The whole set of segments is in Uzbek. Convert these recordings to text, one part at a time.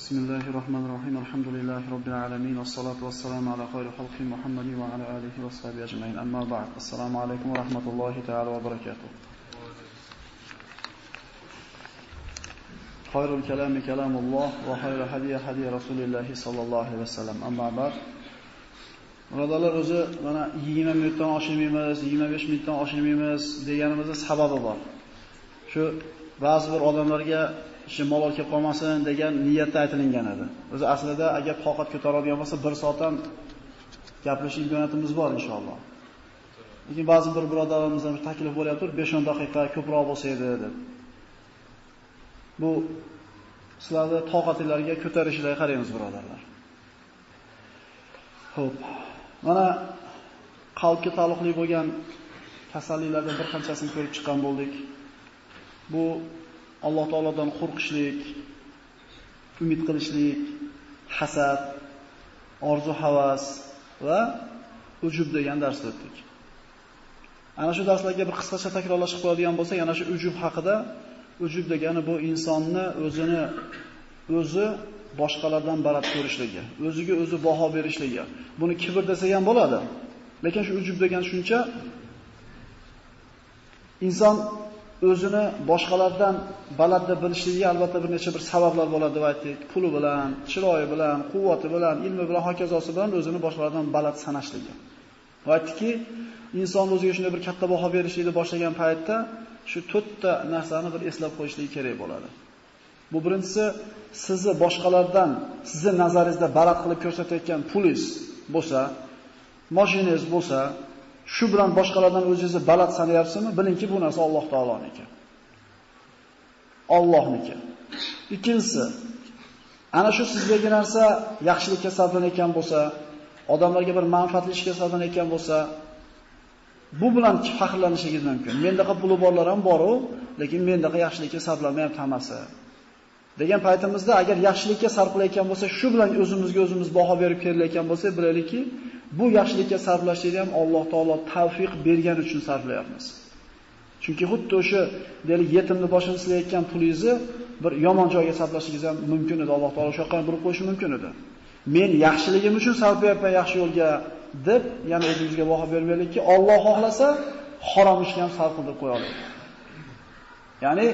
Bismillahirrahmanirrahim. Alhamdulillahi robbil alamin. Wassalatu wassalamu ala khayri xalqi Muhammadin va ala alihi va sahbihi ajma'in. Amma ba'd. Assalomu alaykum va rahmatullohi ta'ala va barakatuh. Khayrul kalami kalamulloh va khayrul hadiy hadiy Rasulilloh sallallohu alayhi vasallam. Amma ba'd. Birodarlar, o'zi mana 20 minutdan oshirmaymiz, 25 minutdan oshirmaymiz deganimizda sababi bor. Shu ba'zi bir odamlarga malol kelib qolmasin degan niyatda aytilingan edi. O'zi aslida agar toqat ko'tara oladigan bo'lsa 1 soat ham gaplashish imkoniyatimiz bor inshaalloh. Lekin ba'zi bir birodarlarimizdan bir taklif bo'lyapti, 5-10 daqiqa ko'proq bo'lsa edi deb. Bu sizlarning toqatingizga ko'tarishlarga qaraymiz birodarlar. Xo'p. Mana qalbga taalluqli bo'lgan kasalliklardan bir qanchasini ko'rib chiqqan bo'ldik. Bu Alloh taolodan qo'rqishlik, umid qilishlik, hasad, orzu-havas va ujub degan darsda o'tdik. Ana shu darslarga bir qisqacha takrorlashib qo'yadigan bo'lsak, yana shu ujub haqida, ujub degani bu insonni o'zi boshqalardan baland ko'rishligi, o'ziga o'zi baho berishligi. Buni kibr desak ham bo'ladi. Lekin shu ujub degan tushuncha inson o'zini boshqalardan baland deb bilishligi albatta bir necha bir sabablar bo'ladi deb aytdik. Puli bilan, chiroyi bilan, quvvati bilan, ilmi bilan, hokazosi bilan o'zini boshqalardan baland sanashligi. Va aytdiki, inson o'ziga shunday bir katta baho berishlikni boshlagan paytda shu 4 ta narsani bir eslab qo'yishligi kerak bo'ladi. Bu birinchisi, sizni boshqalardan sizni nazaringizda baland qilib ko'rsatayotgan pulingiz bo'lsa, mashinangiz bo'lsa, shu bilan boshqalardan o'zingizni baland sanayapsizmi? Bilingki, bu narsa Alloh taoloniki. Allohniki. Ikkinchisi, ana shu sizdagi narsa yaxshilikka sarflanayotgan bo'lsa, odamlarga bir manfaatli ishga sarflanayotgan bo'lsa, bu bilan faxrlanishingiz mumkin. Mendaqa puli borlar ham bor-ku, lekin mendaqa yaxshilikka sarflanmayapti hammasi. Degan paytimizda agar yaxshilikka sarflayotgan bo'lsa, shu bilan o'zimizga o'zimiz baho berib kerilayotgan bo'lsa, bilaylikki, bu yaxshilikka sarflashni ham Alloh taolo tavfiq bergani uchun sarflayapmiz. Chunki xuddi o'sha deylik yetimni boshini silayotgan pulingizni bir yomon joyga sarflashingiz ham mumkin edi. Alloh taolo shu yoqqa burib qo'yishi mumkin edi. Men yaxshiligim uchun sarflayapman yaxshi yo'lga deb, yana o'zingizga baho bermaylikki, Alloh xohlasa harom ishga ham sarf qilib qo'ya oladi. Ya'ni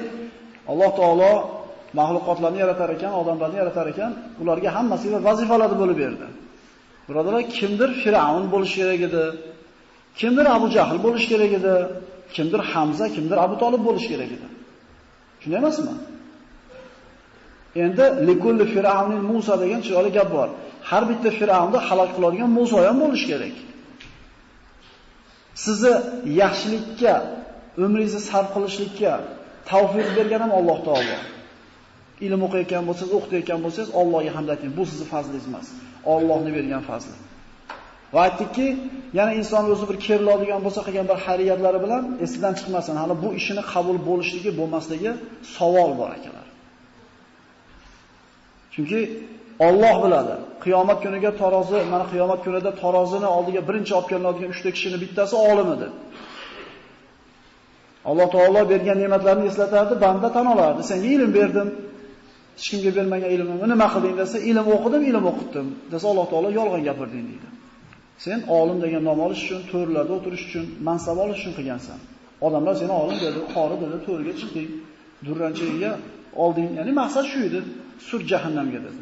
Alloh taolo mahluqotlarni yaratar ekan, odamlarni yaratar ekan, ularga hammasiga vazifalarni bo'lib berdi. Birodarlar, kimdir Firavun bo'lish kerak edi, kimdir Abu Jahl bo'lish kerak edi, kimdir Hamza, kimdir Abu Talib bo'lish kerak edi. Shunday emasmi? Endi likulli Firavunning Musa degan chiroyli gap bor. Har bitta Firavunni halok qiladigan Musa ham bo'lish kerak. Sizni yaxshilikka, umringizni sarf qilishlikka tavfiq bergan ham Alloh taolo. Ilm o'qiyotgan bo'lsangiz, o'qiyotgan bo'lsangiz, Allohga hamd ayting. Bu sizning fazlingiz emas. Allohning bergan fazli. Va aytdikki, yana inson o'zi bir keriladigan bo'lsa, qilgan bir xayriyatlari bilan esidan chiqmasin. Hali bu ishini qabul bo'lishligi, bo'lmasligi savol bor akalar. Chunki Alloh biladi. Qiyomat kuniga tarozi, mana qiyomat kunida tarozini oldiga birinchi olib kelinadigan 3 ta kishining bittasi olim edi. Alloh taolo bergan ne'matlarni eslatardi, banda tan olardi. Senga ilm berdim. Hech kimga bermagan ilmimni nima qilding desa, ilm o'qidim, ilm o'qitdim desa, Alloh taolo yolg'on gapirding deydi. Sen olim degan nom olish uchun, to'rlarda o'tirish uchun, mansab olish uchun qilgansan. Odamlar seni olim dedi, qori dedi, to'rga chiqding, durranchiga olding. Ya'ni maqsad shu edi, sur jahannamga dedi.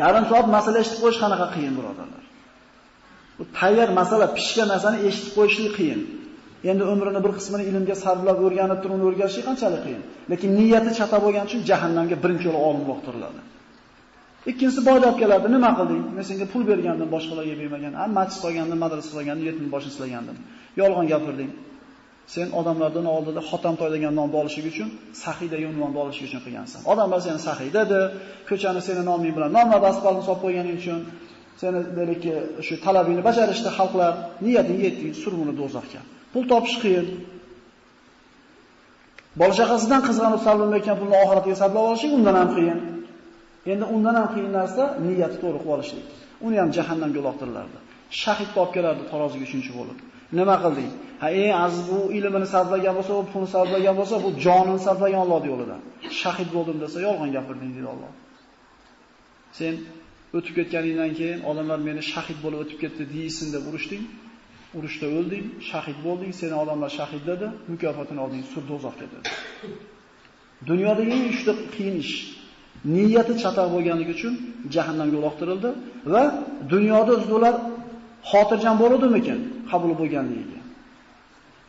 Yarim soat masala eshitib qo'yish qanaqa qiyin birodarlar. Bu tayyor masala, pishgan narsani eshitib qo'yishlik qiyin. Endi umrini bir qismini ilmga sarflab o'rganib turib uni o'rganish qanchalik qiyin. Lekin niyati chata bo'lgani uchun jahannamga birinchi yo'l olim vaqtiriladi. Ikkinchisi boyda olib keladi. Nima qilding? Men senga pul bergandim, boshqalarga bermagan. Masjid solgandim, madrasa solgandim, yetim boshini silagandim. Yolg'on gapirding. Sen odamlardan oldida Xotamtoy degan nomni olishing uchun, Saxiy degan unvonni olishing uchun qilgansan. Odamlar seni Saxiy dedi, ko'chani seni noming bilan nomlab asfaltni solib qo'yganing uchun, seni deylikki shu talabingni bajarishda xalqlar niyating yetdi, surmuni do'zaxga. Pul topish qiyin. Bola chaqasidan qizg'anib sarflamayotgan pulni oxiratiga sarflab olishing undan ham qiyin. Endi undan ham qiyin narsa niyati to'g'ri qilib olishlik. Uni ham jahannamga uloqtirilardi. Shahid olib kelardi taroziga 3-chi bo'lib. Nima qilding? Ha, eng aziz bu ilmini sarflagan bo'lsa, bu pulni sarflagan bo'lsa, bu jonini sarflagan Alloh yo'lida. Shahid bo'ldim desa, yolg'on gapirding dedi Alloh. Sen o'tib ketganingdan keyin odamlar meni shahid bo'lib o'tib ketdi deysin deb urishding. Urushda o'lding, shahid bo'lding, seni odamlar shahid dedi, mukofotini olding, sud do'zaxga dedi. Dunyodagi eng uchta qiyin ish. Niyati chataq bo'lganligi uchun jahannamga uloqtirildi va dunyoda o'zlar xotirjam bo'ludimikin qabul bo'lganligiga.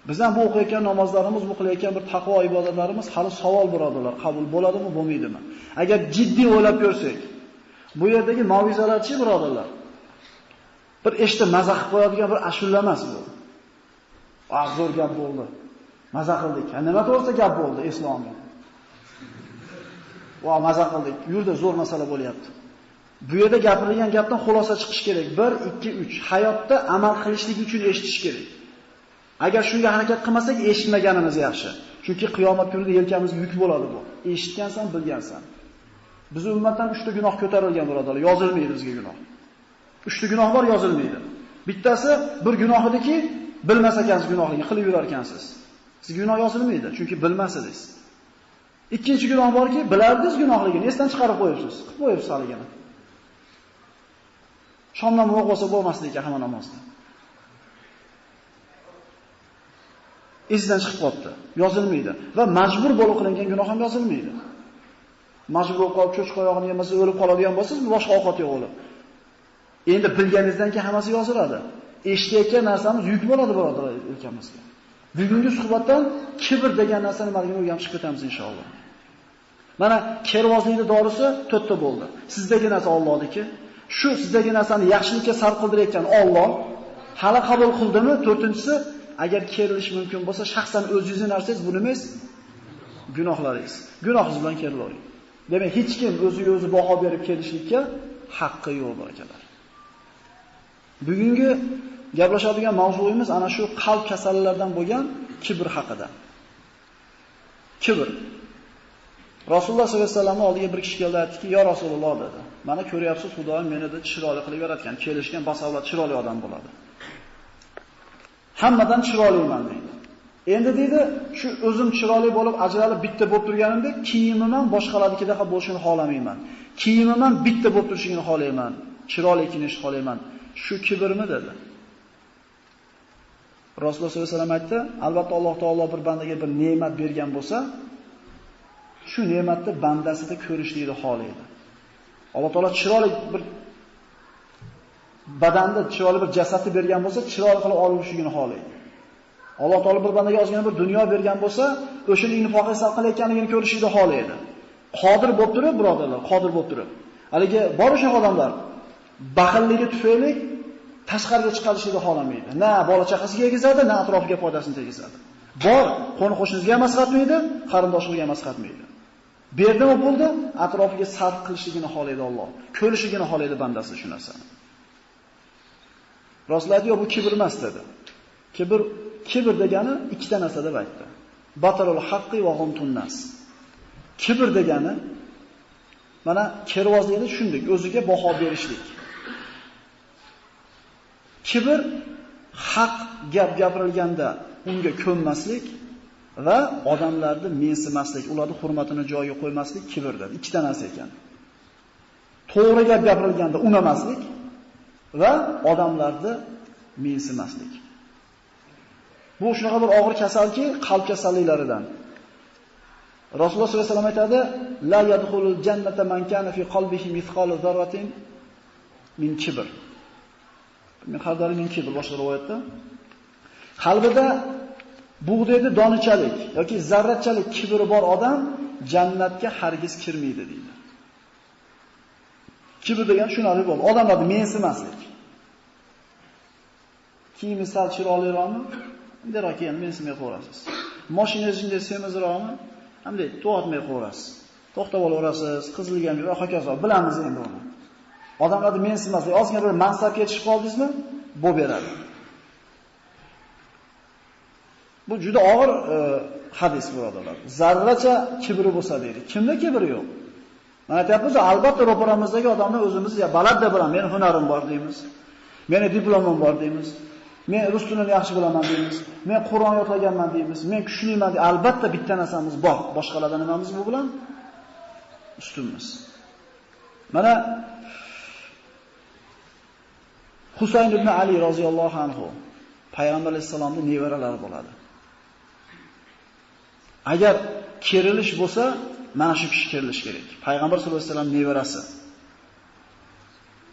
Bizdan bu o'qiyotgan namozlarimiz, bu qilayotgan bir taqvo ibodatlarimiz hali savol birodarlar, qabul bo'ladimi, bo'lmaydimi? Agar jiddiy o'ylab ko'rsak, bu yerdagi mav'izalarchi birodarlar, bir eshitib maza qilib qo'yadigan bir ashula emas bu. Zo'r gap bo'ldi. Maza qildik. Nima to'g'risida gap bo'ldi islomga? Maza qildik. Yurda zo'r masala bo'lyapti. Bu yerda gapirilgan gapdan xulosa chiqish kerak. 1, 2, 3. Hayotda amal qilishlik uchun eshitish kerak. Agar shunga harakat qilmasak, eshitmaganimiz yaxshi. Chunki qiyomat kunida yelkamizga yuk bo'ladi bu. Eshitgansan, bilgansan. Biz ummatdan 3 ta gunoh ko'tarilgan birodarlar, yozilmaydi bizga gunoh. 3 ta gunoh bor, yozilmaydi. Bittasi bir gunoh ediki, bilmas ekansiz gunohligini qilib yurar ekansiz. Sizga gunoh yozilmaydi, chunki bilmasidingiz. Ikkinchi gunoh borki, bilardingiz gunohligini, esdan chiqarib qo'yibsiz. Qilib qo'yibsiz haligini. Shom namozi o'qisa bo'lmasligi hamma namozda. Esdan chiqib qolibdi, yozilmaydi va majbur bo'lib qilingan gunoh ham yozilmaydi. Majbur bo'lib qolib cho'chqa oyog'ini yemasa o'lib qoladigan bo'lsangiz, boshqa ovqat yo'q o'lib. Endi bilganingizdan keyin hammasi yoziladi. Eshitayotgan narsamiz yuk bo'ladi birodarlar o'lkamizga. Bugungi suhbatdan kibr degan narsani nimaligini o'rganib chiqib ketamiz inshaalloh. Mana kervozlikning dorisi 4 ta bo'ldi. Sizdagi narsa Allohniki. Shu sizdagi narsani yaxshilikka sarf qildirayotgan Alloh hali qabul qildimi? 4-inchisi, agar kerilish mumkin bo'lsa, shaxsan o'zingizning narsangiz bu nima? Gunohlaringiz. Gunohingiz bilan kerilavering. Demak, hech kim o'ziga-o'zi baho berib kelishlikka haqqi yo'q barakalar. Bugungi gaplashadigan mavzuimiz ana shu qalb kasallaridan bo'lgan kibr haqida. Kibr. Rasululloh sollallohu alayhi vasallam oldiga bir kishi keldi, aytdiki: "Ya Rasululloh" dedi. "Mana ko'ryapsiz, Xudoim meni de chiroyli qilib yaratgan, kelishgan basavlat chiroyli odam bo'ladi. Hammadan chiroyliman" dedi. Endi dedi, shu o'zim chiroyli bo'lib, ajralib bitta bo'lib turganimda, kiyimim ham boshqalarnikidaqa bo'lishini xohlamayman. Kiyimim ham bitta bo'lib turishini xohlayman. Chiroyli kiyinishni xohlayman. Shu kibrmi dedi. Rasululloh sollallohu alayhi vasallam aytdi, albatta Alloh taolo bir bandaga bir ne'mat bergan bo'lsa, shu ne'matni bandasida ko'rishlikni xohlaydi. Alloh taolo chiroyli bir badanda, chiroyli bir jasadni bergan bo'lsa, chiroyli qilib olishligini xohlaydi. Alloh taolo bir bandaga ozgina bir dunyo bergan bo'lsa, o'shani infoqqa sarf qilayotganligini ko'rishlikni xohlaydi. Qodir bo'lib turib, birodarlar, qodir bo'lib turib. Haligi bor o'sha odamlar baxilligi tufayli tashqariga chiqarishni xohlamaydi. Na bola chaqasiga tegizadi, na atrofiga foydasini tegizadi. Bor, qo'ni qo'shnisiga ham masxatmaydi, qarindoshiga ham masxatmaydi. Berdimi bo'ldi, atrofiga sarf qilishligini xohlaydi Alloh. Ko'rishligini xohlaydi bandasi shu narsani. Rasululloh aytdi, bu kibr emas dedi. Kibr degani ikkita narsa deb aytdi. Batarul haqqi va ghamtun nas. Kibr degani mana kervozlikda tushundik, o'ziga baho berishlik. Kibr haq gap gapirilganda unga ko'nmaslik va odamlarni mensimaslik, ularning hurmatini joyiga qo'ymaslik kibrdir. Ikkita narsa ekan. To'g'ri gap gapirilganda unamaslik va odamlarni mensimaslik. Bu shunaqa bir og'ir kasalki, qalb kasalliklaridan. Rasululloh sollallohu alayhi vasallam aytadi: "La yadkhulul jannata man kana fi qalbihi mithqalu zarratin min kibr." Men xabarim min kibr boshqa rivoyatda. Qalbida bug'doyda donichalik yoki zarrachalik kibri bor odam jannatga hargiz kirmaydi deydi. Kibr degan shunday bo'ladi. Odamlarni mensimaslik. Kiyimi sal chiroyliroqmi? Derak endi mensimay qo'yasiz. Mashinangiz shunday semizroqmi? Hamda to'g'atmay qo'yasiz. To'xtab olaverasiz, qizilgan va hokazo. Bilamiz endi uni. Odamlarni mensimaslik, ozgina bir mansabga yetishib qoldingizmi, bo'p beradi. Bu juda og'ir hadis birodarlar. Zarracha kibri bo'lsa deydi. Kimda kibri yo'q? Mana aytyapmiz, albatta ro'paramizdagi odamlar o'zimiz ya balad deb bilan, meni hunarim bor deymiz. Meni diplomim bor deymiz. Men rus tilini yaxshi bilaman deymiz. Men Qur'on yodlaganman deymiz. Men kuchliman deymiz. Albatta bitta narsamiz bor. Boshqalardan nimamiz bu bilan ustunmiz. Mana Husayn ibn Ali roziyallohu anhu Payg'ambar alayhisolamning nevaralari bo'ladi. Agar kerilish bo'lsa, mana shu kishi kerilish kerak. Payg'ambar sollallohu alayhi vasallam nevarasi.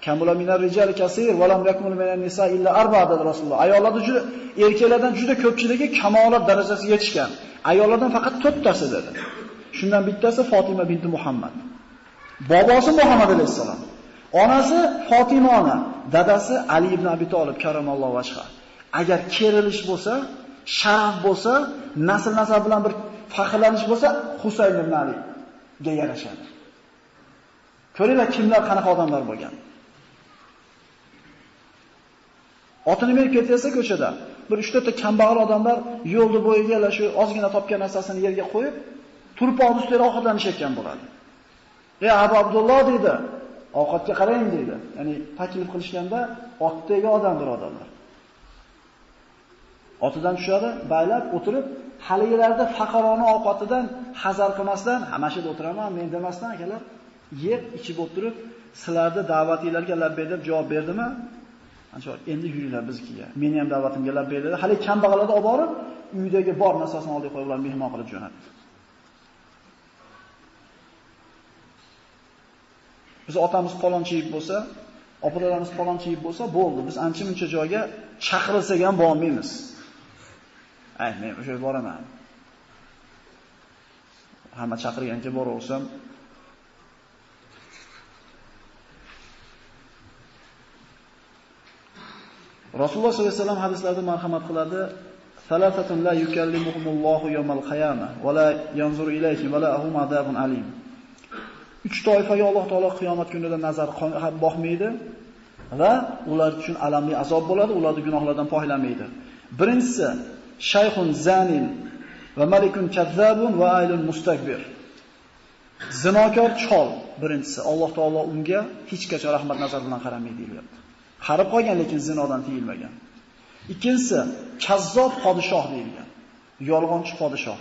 Kamula minar rijal kaseer va lam yakmul minan nisa illa arba'a dedi Rasululloh. Ayollarda juda erkaklardan juda ko'pchiligi kamolat darajasiga yetishgan. Ayollardan faqat 4 tasi dedi. Shundan bittasi Fatima binti Muhammad. Bobosi Muhammad alayhisalom. Onasi Fatima ona, dadasi Ali ibn Abi Talib karamallohu vajha. Agar kerilish bo'lsa, sharaf bo'lsa, nasl-nasab bilan bir faxrlanish bo'lsa, Husayn ibn Aliga yarashadi. Ko'ringlar kimlar qanaqa odamlar bo'lgan. Otini berib ketsa ko'chada bir 3-4 ta kambag'al odamlar yo'lda bo'yiga shu ozgina topgan narsasini yerga qo'yib, turpoq ustida ovqatlanishayotgan bo'ladi. "Ey Abu Abdulloh" deydi, "ovqatga qarang" deydi. Ya'ni taklif qilishganda otdagi odam birodarlar. Otidan tushadi, baylab o'tirib, haligilarda faqarona ovqatidan hazar qilmasdan, "Hamashida o'tiraman, men" demasdan akalar, yeb, ichib o'tirib, sizlarni da'vatingizlarga labbay deb javob berdimi? Ancha endi yuringlar biznikiga. Meni ham da'vatimga labbay dedi. Hali kambag'allarni olib borib, uydagi bor narsasini olib qo'yib ular mehmon qilib jo'natdi. Biz otamiz palonchi yeb bo'lsa, opalarimiz palonchi yeb bo'lsa, bo'ldi. Biz ancha-muncha joyga chaqirilsak ham bormaymiz. Ay, men o'sha yerga boraman. Hamma chaqirgancha boraversam, Rasululloh sollallohu alayhi vasallam hadislarda marhamat qiladi. Salatatun la yukallimuhumullohu yawmal qiyamah va la yanzuru ilayhim va lahum adabun alim. 3 toifaga Alloh taolo qiyomat kunida nazar boqmaydi va ular uchun alamli azob bo'ladi, ularning gunohlaridan poklanmaydi. Birinchisi shayxun zanin va malikun kazzabun va aylun mustakbir. Zinokor chol birinchisi. Alloh taolo unga hech qachon rahmat nazar bilan qaramaydi deyapti. Qarib qolgan lekin zinodan tiyilmagan. Ikkinchisi kazzob podshoh deyilgan. Yolg'onchi podshoh.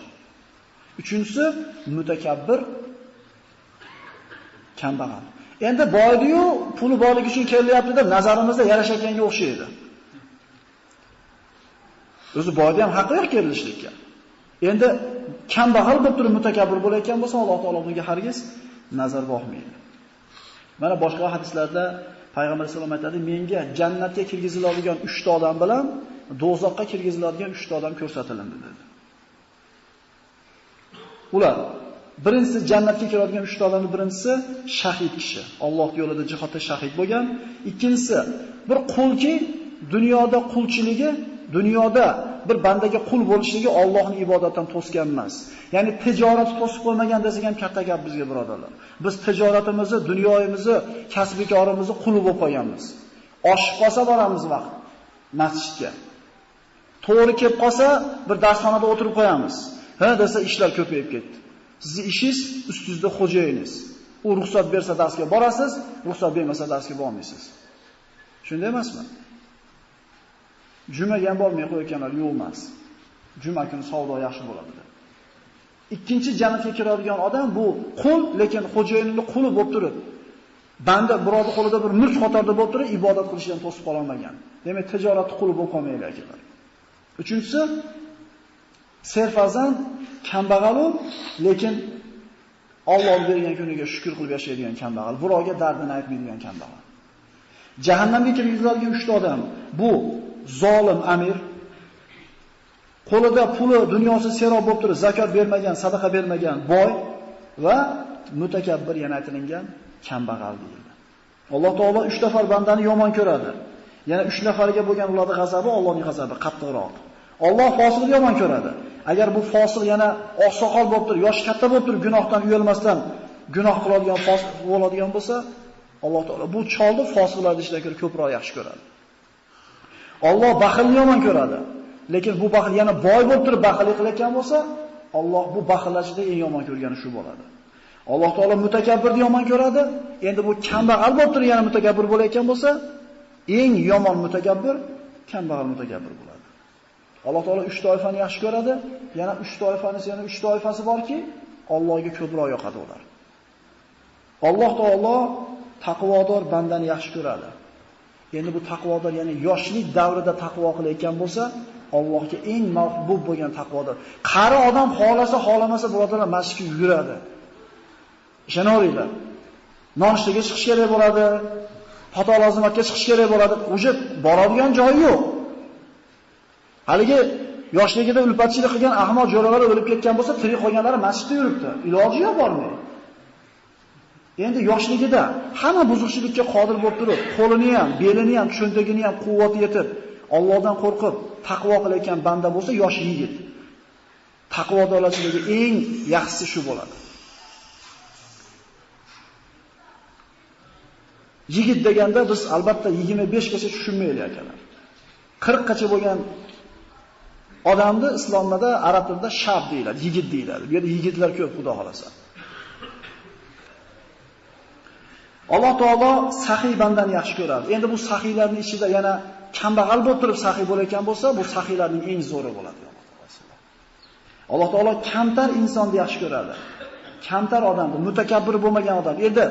Uchinchisi mutakabbir kambag'al. Endi boydi-yu, puli borligi uchun kelyapti deb nazarimizda yarashayotganga o'xshaydi. O'zi boyda ham haqqi yo'q kerilishlikka. Endi kambag'al bo'lib turib mutakabbir bo'layotgan bo'lsa, Alloh taolo bunga hargiz nazar boqmaydi. Mana boshqa hadislarda Payg'ambar sollallohu alayhi vasallam aytadi, menga jannatga kirgiziladigan 3 ta odam bilan do'zaxga kirgiziladigan 3 ta odam ko'rsatilindi dedi. Ular birinchisi jannatga kiradigan 3 ta odamning birinchisi shahid kishi, Alloh yo'lida jihodda shahid bo'lgan. Ikkinchisi bir qulki dunyoda qulchiligi, dunyoda bir bandaga qul bo'lishligi Allohning ibodatidan to'sgan emas. Ya'ni tijorat to'sib qo'ymagan desak ham katta gap bizga birodarlar. Biz tijoratimizni, dunyoyimizni, kasb-korimizni quli bo'lib qo'yganmiz. Oshib qolsa boramiz vaqt masjidga. To'g'ri kelib qolsa bir darsxonada o'tirib qo'yamiz. Ha desa ishlar ko'payib ketdi. Sizning ishingiz ustingizda xo'jayingiz. U ruxsat bersa darsga borasiz, ruxsat bermasa darsga bormaysiz. Shunday emasmi? Jumaga ham bormay qo'yganlar yo'q emas. Juma kuni savdo yaxshi bo'ladi. Ikkinchi jannatga kiradigan odam bu qul, lekin xo'jayinining quli bo'lib turib, banda birovning qo'lida bir mulk qatorida bo'lib turib, ibodat qilishdan to'sib qola olmagan. Demak, tijorat quli bo'lib qolmaydi akalar. Uchinchisi serfarzand, kambag'al, lekin Alloh bergan kuniga shukr qilib yashaydigan kambag'al, birovga dardini aytmaydigan kambag'al. Jahannamga kirgiziladigan 3 ta odam bu zolim amir, qo'lida puli dunyosi serob bo'lib turib, zakot bermagan, sadaqa bermagan boy va mutakabbir yana aytilingan kambag'al deyildi. Alloh taolo 3 nafar bandani yomon ko'radi. Yana 3 nafariga bo'lgan ularning g'azabi Allohning g'azabi qattiqroq. Alloh fosiqni yomon ko'radi. Agar bu fosiq yana oqsoqol bo'lib turib, yoshi katta bo'lib turib, gunohdan uyalmasdan gunoh qiladigan fosiq bo'ladigan bo'lsa, Alloh taolo bu cholni fosiqlarning ishidan ko'ra ko'proq yaxshi ko'radi. Alloh baxilni yomon ko'radi. Lekin bu baxil yana boy bo'lib turib baxillik qilayotgan bo'lsa, Alloh bu baxillar ichida eng yomon ko'rgani shu bo'ladi. Alloh taolo mutakabbirni yomon ko'radi. Endi bu kambag'al bo'lib turib yana mutakabbir bo'layotgan bo'lsa, eng yomon mutakabbir kambag'al mutakabbir bo'ladi. Alloh taolo 3 toifani yaxshi ko'radi, yana 3 toifani, yana 3 toifasi borki, Allohga ko'proq yoqadi ular. Alloh taolo taqvodor bandani yaxshi ko'radi. Endi bu taqvodor, ya'ni yoshlik davrida taqvo qilayotgan bo'lsa, Allohga eng mahbub bo'lgan taqvodor. Qari odam xolamasa birodarlar masjidga yuguradi. Ishonaveringlar. Nonushtaga chiqish kerak bo'ladi, xato lozimatga chiqish kerak bo'ladi. O'sha boradigan joyi yo'q. Haligi yoshligida ulfatchilik qilgan ahmoq jo'ralar o'lib ketgan bo'lsa, tirik qolganlari masjidda yuribdi. Iloji yo'q bormaydi. Endi yoshligida hamma buzuqchilikka qodir bo'lib turib, qo'lini ham, belini ham, cho'ntagini ham quvvati yetib, Allohdan qo'rqib taqvo qilayotgan banda bo'lsa, yosh yigit. Taqvodorlarchiligi eng yaxshisi shu bo'ladi. Yigit deganda biz albatta 25 gacha tushunmaylik akalar. 40 gacha bo'lgan odamni islomda, arab tilida shab deyiladi, yigit deyiladi. Bu yerda yigitlar ko'p, xudo xolasa. Alloh taolo saxiy bandani yaxshi ko'radi. Endi bu saxiylarning ichida yana kambag'al bo'lib turib saxiy bo'layotgan bo'lsa, bu saxiylarning eng zo'ri bo'ladi. Alloh taolo kamtar insonni yaxshi ko'radi. Kamtar odamni, mutakabbir bo'lmagan odam. Endi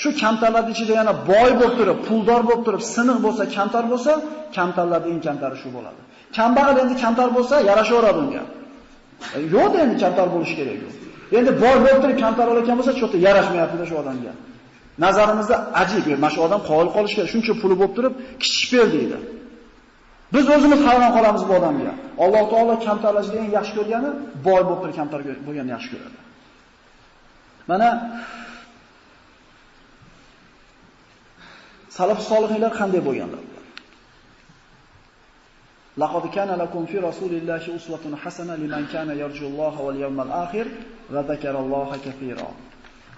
shu kamtarlarning ichida yana boy bo'lib turib, puldor bo'lib turib, siniq bo'lsa, kamtar bo'lsa, kamtarlarning eng kamtari shu bo'ladi. Kambag'al endi kamtar bo'lsa, yarashaveradi unga. Yo'q, endi kamtar bo'lish kerak yo'q. Endi boy bo'lib turib kamtar bo'layotgan bo'lsa, cho'ta yarashmayapti shu odamga. Nazarimizda ajib, mana shu odam qoyil qolish kerak. Shuncha puli bo'lib turib, kichik bel deydi. Biz o'zimiz hayron qolamiz bu odamga. Alloh taolo kamtarlarni eng yaxshi ko'rgani boy bo'lib turib kamtar bo'lganni yaxshi ko'radi. Mana salaf solihlar qanday bo'lganlar? Laqad kana lakum fi rasulillahi uswatun hasana liman kana yarjulloha wal yawmal akhir va zakaralloha katira.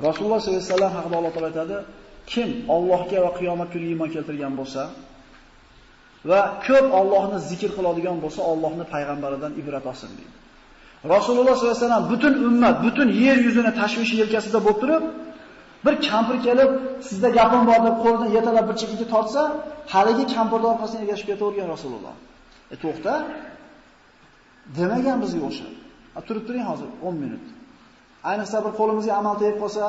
Rasululloh sollallohu alayhi vasallam haqida Alloh taolo aytadi, kim Allohga va qiyomat kuniga iymon keltirgan bo'lsa va ko'p Allohni zikr qiladigan bo'lsa, Allohning payg'ambaridan ibrat olsin deydi. Rasululloh sollallohu alayhi vasallam butun ummat, butun yer yuzini tashvish yelkasida bo'lib turib, bir kampir kelib, sizda gapim bor deb qo'lidan yetalab bir chekkaga tortsa, haligi kampirning orqasiga ergashib ketavergan Rasululloh. To'xta. Demagan bizga o'sha. Turib turing hozir 10 minut. Ayniqsa bir qo'limizga amal tegib qolsa,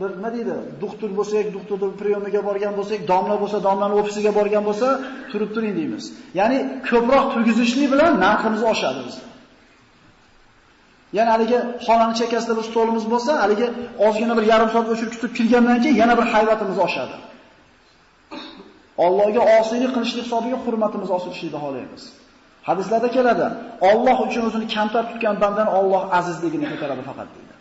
bir nima deydi, doktor bo'lsak, doktorning priyomiga borgan bo'lsak, domla bo'lsa, domlaning ofisiga borgan bo'lsa, turib turing deymiz. Ya'ni ko'proq turgizishlik bilan narximiz oshadi biz. Ya'ni haligi xonani chekkasida bir stolimiz bo'lsa, haligi ozgina bir yarim soat o'chirib kutib kirgandan keyin yana bir hayvatimiz oshadi. Allohga osiylik qilishlik hisobiga hurmatimiz oshishlikni xohlaymiz. Hadislarda keladi, Alloh uchun o'zini kamtar tutgan bandani Alloh azizligini ko'taradi faqat deydi.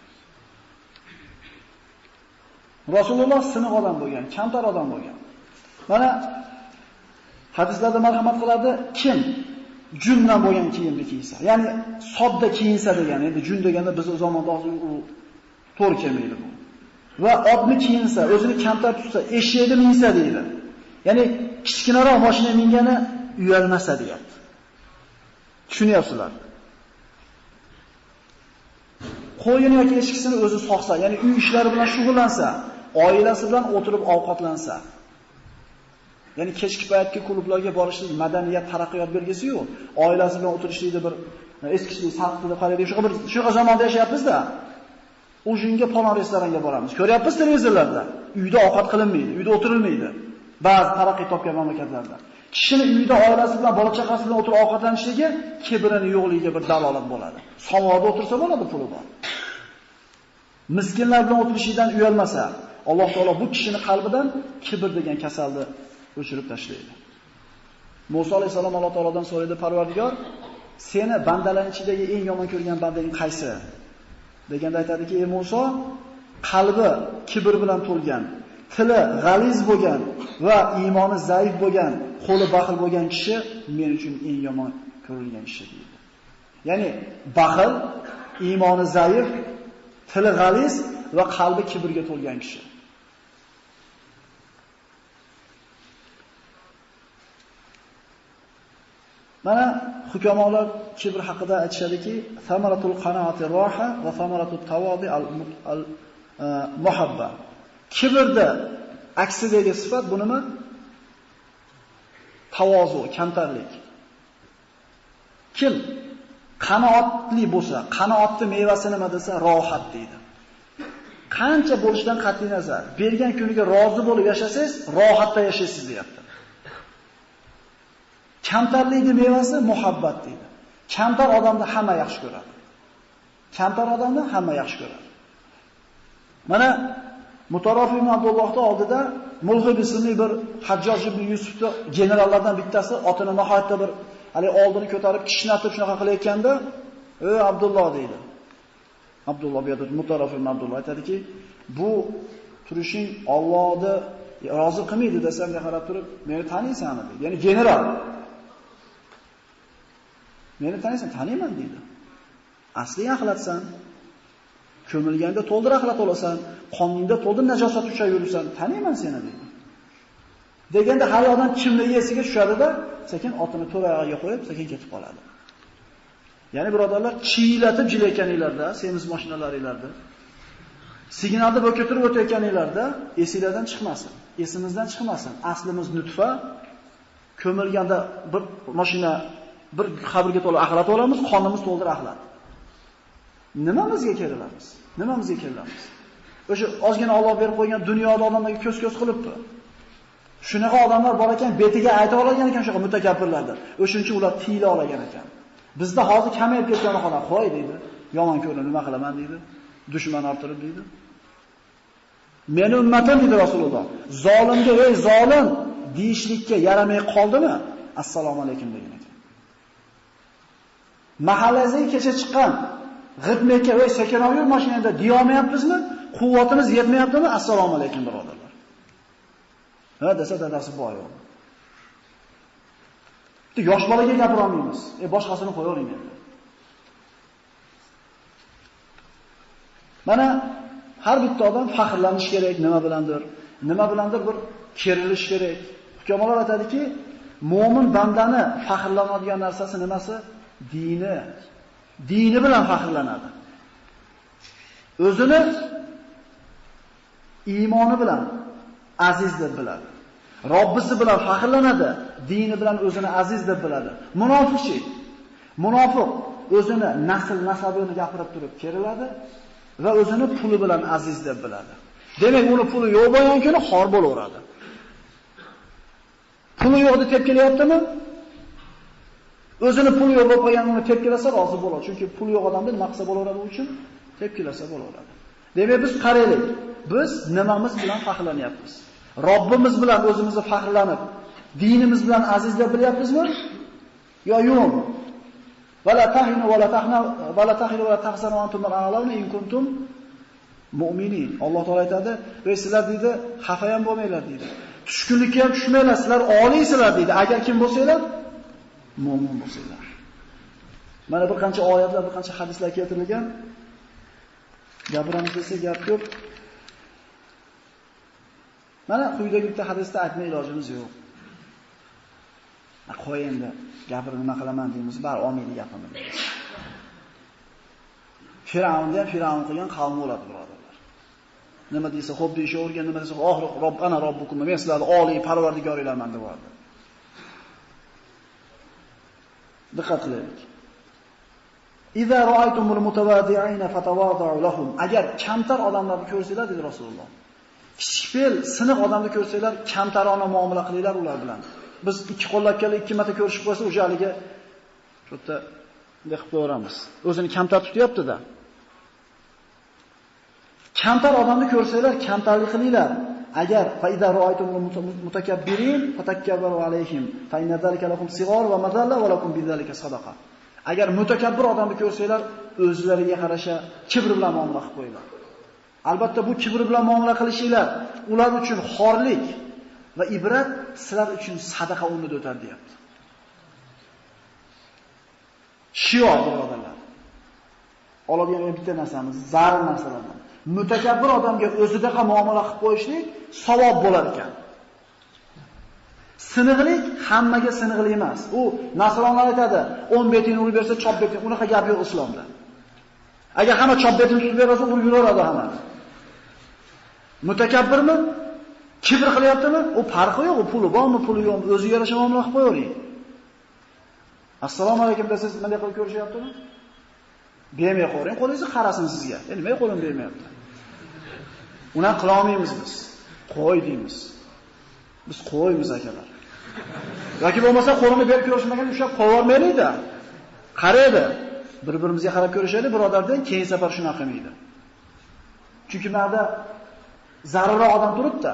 Rasululloh siniq odam bo'lgan, kamtar odam bo'lgan. Mana hadislarda marhamat qiladi, kim jundan bo'lgan kiyimni kiysa, ya'ni sodda kiyinsa degan, endi jun deganda biz o zamonda hozir u to'g'ri kelmaydi bu. Va otni kiyinsa, o'zini kamtar tutsa, eshakni minsa deydi. Ya'ni kichkinaroq mashina mingani uyalmasa deyapti. Tushunyapsizlar? Qo'yini yoki eshikisini o'zi soqsa, ya'ni uy ishlari bilan shug'ullansa, oilasi bilan o'tirib ovqatlansa. Ya'ni kechki paytki klublarga borishlik madaniyat taraqqiyot belgisi-yu, oilasi bilan o'tirishlikda bir eskichilik sarqdi deb qaraydi. Shunaqa zamonda yashayapmiz-da. O'shinga palon restoranga boramiz. Ko'ryapmiz televizorlarda. Uyda ovqat qilinmaydi, uyda o'tirilmaydi. Ba'zi taraqqiy topgan mamlakatlarda. Kishini uyda oilasi bilan, bola chaqasi bilan o'tirib ovqatlanishligi kibrining yo'qligiga bir dalolat bo'ladi. Samovarda o'tirsa bo'ladi, puli bor. Miskinlar bilan o'tirishidan uyalmasa, Alloh taolo bu kishining qalbidan kibr degan kasalni o'chirib tashlaydi. Musa alayhisalom Alloh taolodan so'raydi, Parvardigor, seni bandalarning ichidagi eng yomon ko'rgan bandang qaysi? Deganda aytadiki, ey Musa, qalbi kibr bilan to'lgan, tili g'aliz bo'lgan va iymoni zaif bo'lgan, qo'li baxil bo'lgan kishi men uchun eng yomon ko'rilgan kishi deydi. Ya'ni baxil, iymoni zaif, tili g'aliz va qalbi kibrga to'lgan kishi. Mana hukamolar kibr haqida aytishadiki, samaratul qanoati roha va samaratut tavodi al muhabba. Kibrda aksidagi sifat bu nima? Tavozu, kamtarlik. Kim qanoatli bo'lsa, qanoatli mevasi nima desa, rohat deydi. Qancha bo'lishidan qat'iy nazar, bergan kuniga rozi bo'lib yashasangiz, rohatda yashaysiz deyapti. Kamtarlikning mevasi muhabbat deydi. Kamtar odamni hamma yaxshi ko'radi. Kamtar odamni hamma yaxshi ko'radi. Mana Mutarrif ibn Abdullohning oldida Mulhib ismli bir Hajjoj ibn Yusufning generallardan bittasi otini nihoyatda bir hali oldini ko'tarib kishnatib shunaqa qilayotganda, "Ey Abdulloh" deydi. Abdulloh bu yerda Mutarrif ibn Abdulloh aytadiki, "Bu turishing Allohni rozi qilmaydi" desamga qarab turib, "Meni taniysanmi?" deydi. Ya'ni general. "Meni taniysan?" "Taniyman" deydi. "Asli axlatsan. Ko'milganda to'ldir axlat olasan, qoningda to'ldir najosat uchab yursan, taniyman seni" deydi. Deganda har odam kimligi esiga tushadi-da, sekin otini to'rayog'iga qo'yib, sekin ketib qoladi. Ya'ni birodarlar, chiylatib jilayotganinglarda, semiz mashinalaringlarda, signalda bo'lib turib o'tayotganinglarda esingizdan chiqmasin, esimizdan chiqmasin. Aslimiz nutfa, ko'milganda bir mashina bir qabrga to'la axlat olamiz, qonimiz to'ldir axlat. Nimamizga kerilamiz? Nimamizga kerilamiz? O'sha ozgina Alloh berib qo'ygan dunyoda odamlarga ko'z-ko'z qilibdi. Shunaqa odamlar bor ekan, betiga ayta olgan ekan shunaqa mutakabbirlarda. O'shuncha ular tiyila olgan ekan. Bizda hozir kamayib ketgani xola, "Qo'y" deydi. "Yomon ko'rdim, nima qilaman" deydi. "Dushman orttirib" deydi. "Meni ummatim" dedi Rasululloh. "Zolimga ey zolim" deyishlikka yaramay qoldimi? Assalomu alaykum degan ekan. Mahallangizga kecha chiqqan g'idmekka "Ey sekinroq yur mashinada" deyolmayapmizmi? Quvvatimiz yetmayaptimi? Assalomu alaykum birodarlar. Ha desa dadasi boy. Yosh bolaga gapira olmaymiz. Boshqasini qo'yavering endi. Mana har bitta odam faxrlanish kerak nima bilandir. Nima bilandir bir kerilish kerak. Hukamolar aytadiki, mo'min bandani faxrlanadigan narsasi nimasi? Dini. Dini bilan faxrlanadi. O'zini iymoni bilan aziz deb biladi. Robbisi bilan faxrlanadi, dini bilan o'zini aziz deb biladi. Munofiqchi. Munofiq o'zini nasabini gapirib turib keriladi va o'zini puli bilan aziz deb biladi. Demak, uni puli yo'q bo'lgan kuni xor bo'laveradi. Puli yo'q deb tepkilayaptimi? O'zini puli yo'q bo'lib qolganini tepkilasa rozi bo'ladi. Chunki puli yo'q odamni nima qilsa bo'laveradi uchun tepkilasa bo'laveradi. Demak, biz qaraylik. Biz nimamiz bilan faxrlanyapmiz? Robbimiz bilan o'zimizni faxrlanib, dinimiz bilan aziz deb bilyapmizmi? Yo yo'qmi? Vala tahinu vala tahna vala tahinu vala tahzanu antum a'launa in kuntum mu'minin. Alloh taolay aytadi, "Ey sizlar deydi, xafa ham bo'lmanglar" deydi. Tushkunlikka ham tushmanglar, sizlar oliysizlar deydi. Agar kim bo'lsanglar, mu'min bo'lsanglar. Mana bir qancha oyatlar, bir qancha hadislar keltirilgan. Gapiramiz desa gap ko'p. Mana quyidagi bitta hadisda aytma ilojimiz yo'q. Qo'y endi, gapirib nima qilaman deymiz, bar olmaydi gapimni. Firavnda ham Firavn qilgan qavm bo'ladi, birodarlar. Nima desa, xo'p deyishavergan, nima desa, "Oxir Robbana robbukum", men sizlarni oliy parvardigoringlarman deb bordi. Diqqat qilaylik. "Iza ra'aytumul mutawadi'ina fatawadu lahum." Agar kamtar odamlarni ko'rsanglar, dedi Rasululloh. Kichkifel, siniq odamni ko'rsanglar, kamtarona muomala qilinglar ular bilan. Biz ikki qo'llab kelib, ikki marta ko'rishib qo'ysa, o'shaliga shu yerda bunday qilib qo'yamiz. O'zini kamtar tutyapti-da. Kamtar odamni ko'rsanglar, kamtarlik qilinglar. Agar fa idza ra'aytumul mutakabbirin fatakabbaru alayhim fa inna zalika lakum sighar va madalla va lakum bizalika sadaqa. Agar mutakabbir odamni ko'rsanglar, o'zlariga qarasha kibr bilan muomala qilib qo'yinglar. Albatta bu kibr bilan muomala qilishinglar ular uchun xorlik va ibrat, sizlar uchun sadaqa o'rnida o'tadi, deyapti. Shior birodarlar. Oladigan bitta narsamiz, zarur narsalardan. Mutakabbir odamga o'zidaqa muomala qilib qo'yishlik savob bo'lar ekan. Siniqlik hammaga siniqli emas. U nasronlar aytadi, 10 betini urib bersa chop betini, unaqa gap yo'q islomda. Agar hamma chop betini tutib bersa, urib yuraveradi hamma. Mutakabbirmi? Kibr qilyaptimi? U farqi yo'q, u puli bormi, puli yo'qmi, o'ziga yarasha muomala qilib qo'yavering. Assalomu alaykum desiz, nima qilib ko'rishyaptimi? Bermay qo'ying, qo'lingizni qarasin sizga. Nima qo'lim bermayapti? Uni qila olmaymiz biz. Qo'y deymiz. Biz qo'ymiz akalar. Yoki bo'lmasa qo'lini berib ko'rishmagan ushlab qo'yvormaydi. Qaraydi. Bir-birimizga qarab ko'rishaylik, birodardan keyin safar shunaqa qilmaydi. Chunki menda zarurroq odam turibdi.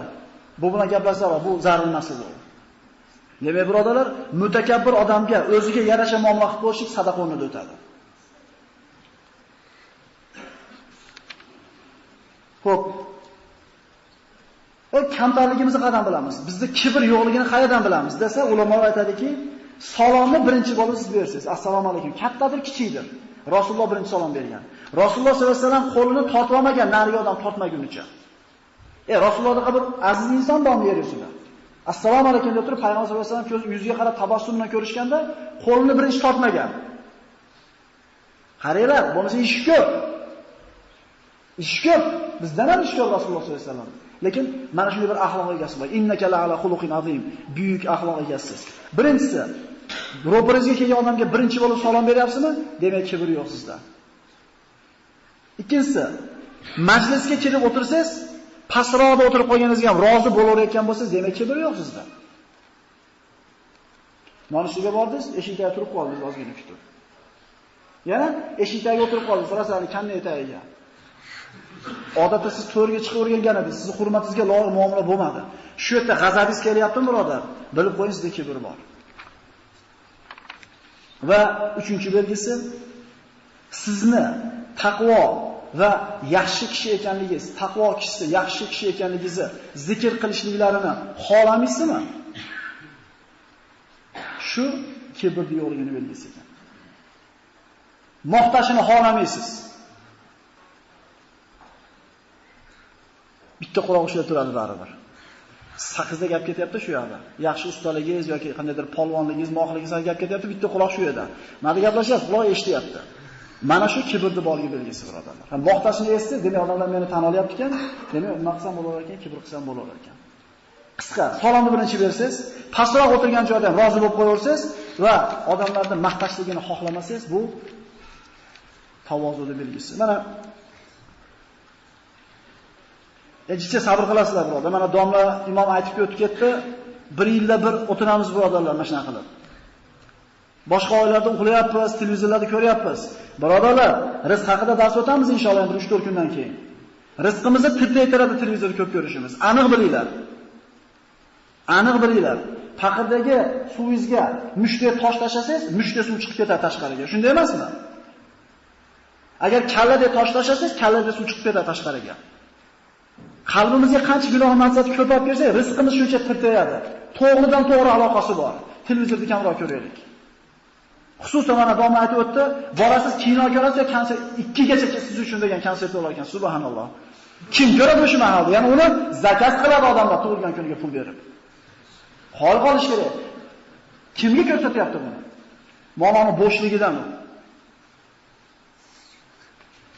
Bu bilan gaplashsalar, bu zarur narsa. Demak, birodarlar, mutakabbir odamga o'ziga yarasha muomala qilib qo'yishlik sadaqa o'rnida o'tadi. Xo'p. Kamtarligimizni qayerdan bilamiz? Bizda kibr yo'qligini qayerdan bilamiz desa, ulamolar aytadiki, salomni birinchi bo'lib siz bersiz. Assalomu alaykum. Kattadir, kichikdir. Rasululloh birinchi salom bergan. Rasululloh sollallohu alayhi vasallam qo'lini tortib olmagan, nariga odam tortmagunicha. Rasulullohga bir aziz inson bormi yer yuzida? Assalomu alaykum deb turib payg'ambar sollallohu alayhi vasallam ko'z yuziga qarab tabassum bilan ko'rishganda qo'lini birinchi tortmagan. Qaranglar, bo'lmasa ish ko'p. Ish ko'p. Bizdan ham ish ko'p Rasululloh sollallohu alayhi vasallam. Lekin mana shunday bir axloq egasi bor. Innaka la ala xuluqin azim. Buyuk axloq egasiz. Birinchisi, ro'paringizga kelgan odamga birinchi bo'lib salom beryapsizmi? Demak, kibr yo'q sizda. Ikkinchisi, majlisga kirib o'tirsangiz, pastroqda o'tirib qolganingizga ham rozi bo'laverayotgan bo'lsangiz, demak, kibr yo'q sizda. Nonushtaga bordingiz, eshikda turib qoldingiz, ozgina kutib. Yana eshikda o'tirib qoldingiz, rasali kanni etagiga. Odatda siz to'rga chiqib o'rgangan edingiz, sizning hurmatingizga loyiq muomala bo'lmadi. Shu yerda g'azabingiz kelyaptimi, birodar? Bilib qo'ying, sizda kibr bor. Va uchinchi belgisi, sizni taqvo va yaxshi kishi ekanligingiz, taqvo kishisi, yaxshi kishi ekanligingizni zikr qilishliklarini xohlamaysizmi? Shu kibrning yo'qligini belgisi ekan. Maqtashini xohlamaysiz. Bitta quloq ushlab turadi baribir. Sakizda gap ketyapti shu yerda. Yaxshi ustaligingiz yoki qandaydir polvonligingiz, mohligingiz gap ketyapti, bitta quloq shu yerda. Mana gaplashyapsiz, quloq eshityapti. Mana shu kibrni borligi belgisi, birodarlar. Ham maqtashni eshitsa, demak odamlar meni tan olyapti ekan, demak maqsam bo'lar ekan, kibr qilsam bo'lar ekan. Qisqa, salomni birinchi bersiz, pastroq o'tirgan joyda ham rozi bo'lib qo'yaversiz va odamlarning maqtashligini xohlamasangiz, bu tavozuning belgisi. Mana Ejitcha sabr qilasizlar, birodar. Mana domla imom aytib o'tib ketdi. 1 yilda bir o'tiramiz, birodarlar, mana shunaqa qilib. Boshqa oylarda uxlayapmiz, televizorlarda ko'ryapmiz. Birodarlar, rizq haqida dars o'tamiz inshaalloh 3-4 kundan keyin. Rizqimizni tirtaytiradi televizorda ko'p ko'rishimiz. Aniq bilinglar. Aniq bilinglar. Paqirdagi suvingizga mushta tosh tashlasangiz, mushta suv chiqib ketadi tashqariga. Shunday emasmi? Agar kallada tosh tashlasangiz, kallada suv chiqib ketadi tashqariga. Qalbimizga qancha gunoh maqsad ko'payib bersa, rizqimiz shuncha tirtayadi. To'g'ridan to'g'ri aloqasi bor. Televizorda kamroq ko'raylik. Xususan mana domla aytib o'tdi, borasiz kino ko'rasiz, konsert 2 gacha siz uchun degan konsert bo'lar ekan. Subhanalloh. Kim ko'radi shu mahalda? Ya'ni uni zakat qiladi odamlar tug'ilgan kuniga pul berib. Hol qolish kerak. Kimga ko'rsatyapti buni? Moloni bo'shligidan.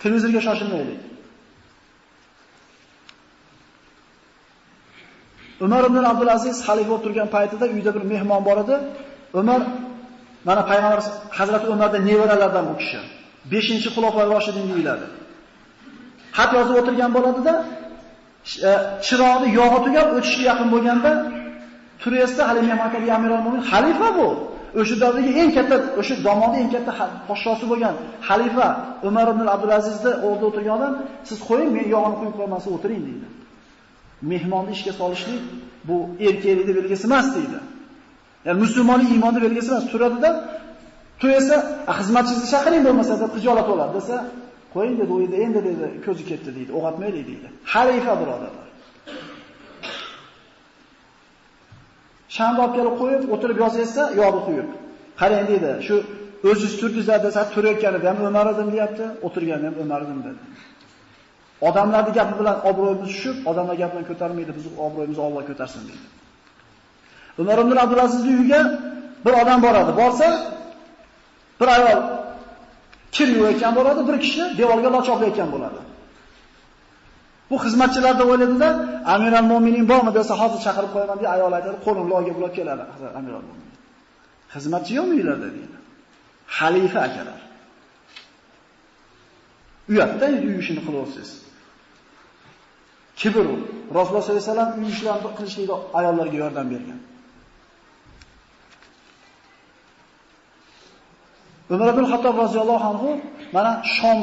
Televizorga shoshilmaylik. Umar ibn Abdulaziz xalifa bo'lib turgan paytida uyda bir mehmon bor edi. Umar mana payg'ambar Hazrati Umardan nevaralardan bu kishi. 5-xulofa roshidin deyiladi. Xat yozib o'tirgan bo'ladi-da, chiroqni yog'i tugab o'tishga yaqin bo'lganda turiyasda hali mehmonxonaga Amirul Mo'min xalifa bu. O'sha davrdagi eng katta, o'sha domodi eng katta podshosi bo'lgan xalifa Umar ibn Abdulazizni o'rnida o'tirgan odam, siz qo'ying, men yog'ini qo'yib qo'ymasam o'tiring deydi. Mehmonni ishga solishlik bu erkaklikning belgisi emas deydi. Ya'ni musulmonning iymonning belgisi emas. Turadi-da, to'ysa, xizmatchingizni chaqiring bo'lmasa deb xijolat bo'ladi desa, qo'ying dedi, o'yida endi dedi, ko'zi ketdi deydi, o'g'atmaylik deydi. Xalifa birodarlar. Shanba olib kelib qo'yib, o'tirib yozaysa, yog'i quyib. Qarang deydi, shu o'zingiz turdingizlar desa, turayotganida ham Umar edim deyapti, o'tirganda ham Umar edim dedi. Odamlarning gapi bilan obro'yimiz tushib, odamlar gapi bilan ko'tarmaydi, biz obro'yimizni Alloh ko'tarsin deydi. Umar ibn Abdulazizning uyiga bir odam boradi. Borsa, bir ayol kir yuvayotgan bo'ladi, bir kishi devorga loch oqlayotgan bo'ladi. Bu xizmatchilar deb o'yladida, Amirul Mo'minin bormi desa, hozir chaqirib qo'yaman deb ayol aytadi, qo'lini loyga bulab keladi Amirul Mo'min. Xizmatchi yo'qmi uylarda deydi. Xalifa akalar. Uyatda uy ishini qilyapsiz. Kibr. Rasululloh sollallohu alayhi vasallam uy ishlarini qilishlikda ayollarga yordam bergan. Umar ibn Xattob roziyallohu anhu mana Shom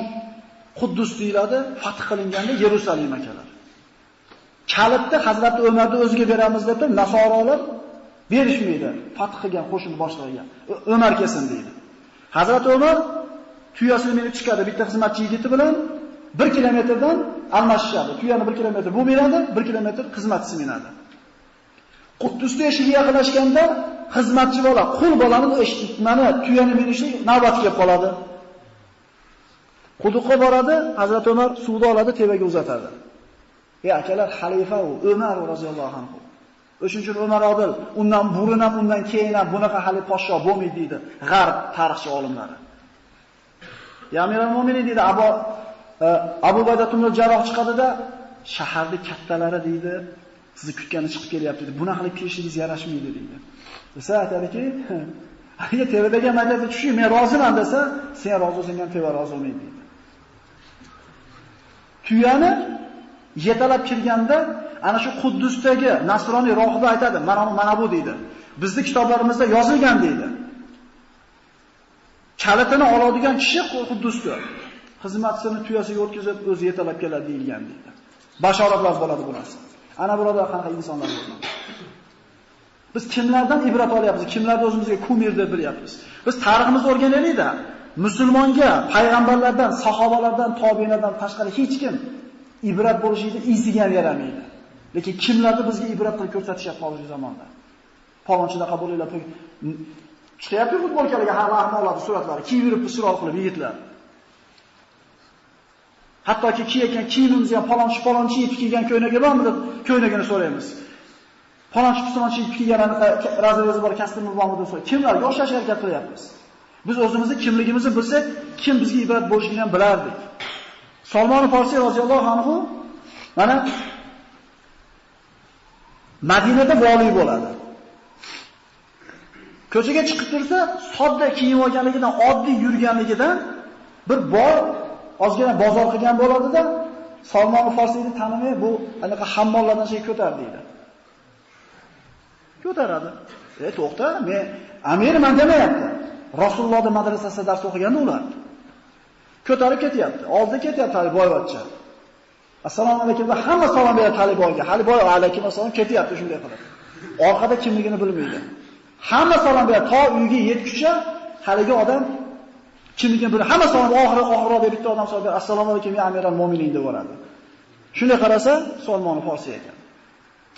Quddus deyiladi, fath qilinganda Yerusalim akalar. Kalitni Hazrat Umarni o'ziga beramiz deb Nasorolar berishmaydi. Fath qilgan qo'shin boshlig'iga. Umar kelsin deydi. Hazrat Umar tuyasini minib chiqadi bitta xizmatchi yigiti bilan 1 kilometrdan almashishadi. Tuyani 1 kilometr bu minadi, 1 kilometr xizmatchisi minadi. Quddusga eshigiga yaqinlashganda xizmatchi bola, qul bolani mana tuyani minishlik navbati kelib qoladi. Quduqqa boradi, Hazrat Umar suvni oladi, tevaga uzatadi. Akalar xalifa u, Umar roziyallohu anhu. O'shuning uchun Umar odil, undan burun ham, undan keyin ham bunaqa hali podsho bo'lmaydi deydi g'arb tarixchi olimlari. Amir al-Mu'minin deydi, Abu Bayda ibn Jarroh chiqadida, shaharning kattalari deydi, sizni kutgani chiqib kelyapti deydi. Bunaqa qilib kelishligingiz yarashmaydi deydi. Desa aytadiki, agar tevadagi majlisga tushing, men roziman desa, sen rozi bo'lsang ham teva rozi bo'lmaydi deydi. Tuyani yetalab kirganda ana shu Quddusdagi Nasroniy rohiba aytadi, mana bu deydi. Bizning kitoblarimizda yozilgan deydi. Kalitini oladigan kishi Quddusga xizmatchini tuyasiga o'tkazib o'zi yetalab keladi deyilgan deydi. Bashoratlar bo'ladi bu narsa. Ana birodar qanaqa insonlar bo'lgan. Biz kimlardan ibrat olyapmiz? Kimlarni o'zimizga kumir deb bilyapmiz? Biz tariximizni o'rganaylik-da. Musulmonga payg'ambarlardan, sahobalardan, tobiinlardan tashqari hech kim ibrat bo'lishini izigan yaramaydi. Lekin kimlarni bizga ibrat qilib ko'rsatishyapti hozirgi zamonda? Palonchidaqa bo'linglar, chiqyapti futbolkalarga har ahmoqlar suratlari, kiyib yuribdi suroq qilib yigitlar. Hattoki kiygan kiyimimizni ham palonchi yetib kelgan ko'ynaga bormi deb ko'ynagini so'raymiz. Palonchi yetib kelgan razrezi bor kasbini bormi deb so'raymiz. Kimlar yoshlash harakat qilyapmiz? Biz o'zimizni kimligimizni bilsak, kim bizga ibrat bo'lishini ham bilardik. Salmon Farsi roziyallohu anhu mana Madinada vali bo'ladi. Ko'chaga chiqib tursa, sodda kiyim olganligidan, oddiy yurganligidan bir ozgina bozor qilgan bo'ladi-da, Salmon Farsiyni tanimay bu anaqa hammollardan şey ko'tar deydi. Ko'taradi. To'xta, men amirman demayapti. Rasulullohning madrasasida dars o'qiganda ular ko'tarib ketyapti. Oldida ketyapti Taliboyevcha. Assalomu alaykum deb hamma salom beradi Taliboyga. Taliboyev alaykum assalom ketyapti shunday qilib. Orqada kimligini bilmaydi. Hamma salom beradi, to uyga yetguncha haligi odam kimligini biladi. Hamma salom oxirida bitta odam salom beradi, assalomu alaykum ya amiral mo'minin deb boradi. Shunday qarasa, Salmon Farsi ekan.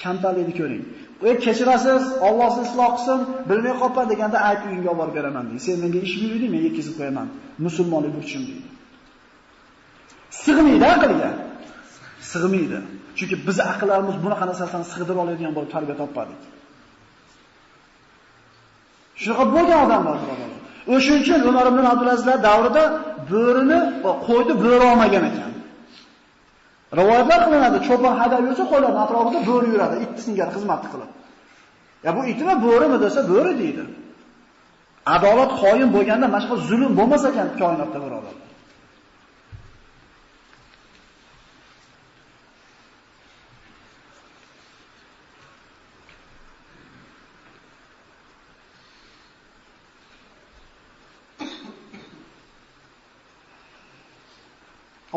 Kamtarlikni ko'ring. Kechirasiz, Alloh sizni isloq qilsin, bilmay qolgan deganda ayt uyingga olib borib beraman deydi. Sen menga ish buyurding, men yetkazib qo'yaman. Musulmonlik burchim deydi. Sig'maydi aqlga. Sig'maydi. Chunki biz aqllarimiz bunaqa narsani sig'dira oladigan bo'lib tarbiya topmadik. Shunaqa bo'lgan odamlar birodarlar. O'shuning uchun Umar ibn Abdulazizlar davrida bo'rini, qo'yni bo'ri olmagan ekan. Rivoyatlar qilinadi, cho'pon haydab yursa qo'ylarning atrofida bo'ri yuradi, it singari xizmat qilib. Ya bu itmi, bo'rimi desa bo'ri deydi. Adolat qoyim bo'lganda boshqa zulm bo'lmas ekan koinotda birodarlar.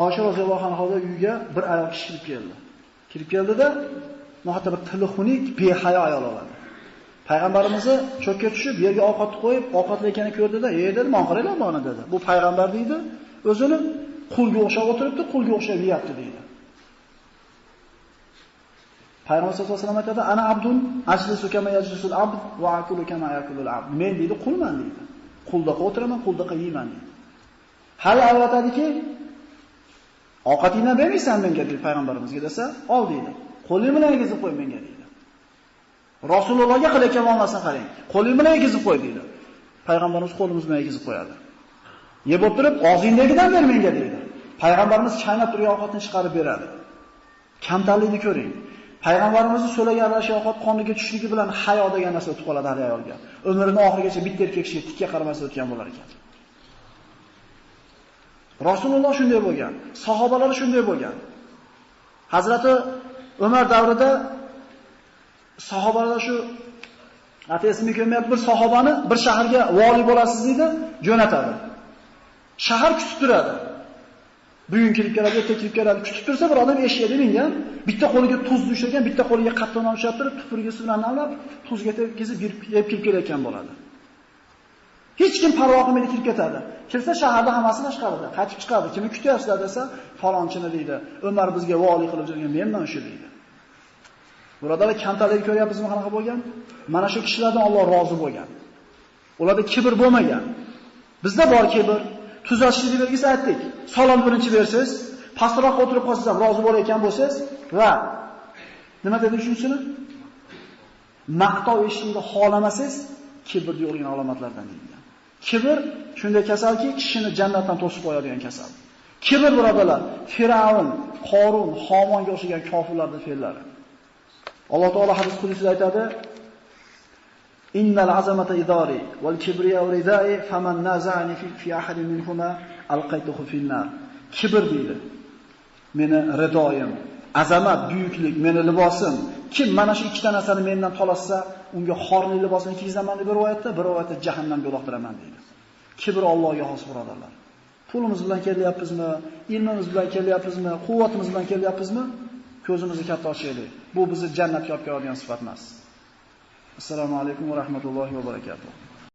Oysha roziyallohu anhoda uyiga bir ayol kishi kirib keldi-da, nohata bir tili xunuk, behayo ayol oladi. Payg'ambarimizni cho'kka tushib, yerga ovqat qo'yib, ovqatlayotganini ko'rdi-da, dedi, "Men qaraylar buni" dedi. Bu payg'ambar deydi, o'zini qulga o'xshab o'tiribdi, qulga o'xshab yeyapti deydi. Payg'ambar sollallohu alayhi vasallam aytadi, "Ana abdun ajlisu kama yajlisul abd va akulu kama yakulul abd." Men deydi, qulman deydi. Quldaqa o'tiraman, quldaqa yeyman deydi. Hali aytadiki, "Ovqatingdan bermaysan menga" dedi payg'ambarimizga desa, "Ol" deydi. "Qo'ling bilan yegizib qo'y menga" deydi. Rasulullohga qilayotgan muomalasini qarang. "Qo'ling bilan yegizib qo'y" deydi. Payg'ambarimiz qo'limiz bilan yegizib qo'yadi. Yeb o'tirib, "Og'zingdagidan ber menga" deydi. Payg'ambarimiz chaynab turgan ovqatni chiqarib beradi. Kamtarlikni ko'ring. Payg'ambarimizning so'lagan arashi ovqat qoniga tushishligi bilan hayo degan narsa o'tib qoladi har ayolga. Umrining oxirigacha bitta erkak kishi tikka qaramasdan o'tgan bo'lar ekan. Rasululloh shunday bo'lgan, sahobalari shunday bo'lgan. Hazrati Umar davrida sahobalar shu atesmi kelmayapti, bir sahobani bir shaharga vali bo'lasiz deydi, jo'natadi. Shahar kutib turadi. Bugun kirib keladi, erta kirib keladi. Kutib tursa bir odam eshikka mingan, bitta qo'liga tuz ushlagan, bitta qo'liga qattiq non ushlab turib, tupurgisi bilan namlab, tuzga tegizib yeb kirib kelayotgan bo'ladi. Hech kim parvo qilmaydi, kirib ketadi. Kelsa shaharda hammasini chiqaradi. Qaytib chiqadi. Kimni kutyapsizlar desa, falonchini deydi. Umar bizga vali qilib jirgan, menman shu deydi. Birodalar, kamtarlik ko'ryapsizmi qanaqa bo'lgan? Mana shu kishilardan Alloh rozi bo'lgan. Ularda kibr bo'lmagan. Bizda bor kibr. Tuzatishlik belgisi aytdik. Salom birinchi bersiz, pastroqqa o'tirib qolsangiz ham rozi bo'layotgan bo'lsangiz va nima dedi shunisini? Maqtov eshitishni xohlamasangiz, kibr yo'lgan alomatlardan deyilgan. Kibr shunday kasalki, kishini jannatdan to'sib qo'yadigan kasal. Kibr birodalar, Firavun, Qorun, Homonga o'xshagan kofirlarning fe'llari. Alloh taolo hadis qudusida aytadi: Innal azamata idari wal kibriya ridai faman naza'ani fi ahadin minhuma alqaytuhu fin nar. Kibr deydi. Meni ridoyim, azamat, buyuklik meni libosim. Kim mana shu ikkita narsani mendan tolasa, unga xorli libosini kiygizaman deb bir rivoyatda jahannamga uloqtiraman deydi. Kibr Allohga xos birodarlar. Pulimiz bilan kelyapmizmi, ilmimiz bilan kelyapmizmi, quvvatimiz bilan kelyapmizmi? Ko'zimizni katta ochaylik. Bu bizni jannatga olib keladigan sifat emas. Assalomu alaykum va rahmatullohi va barakatuh.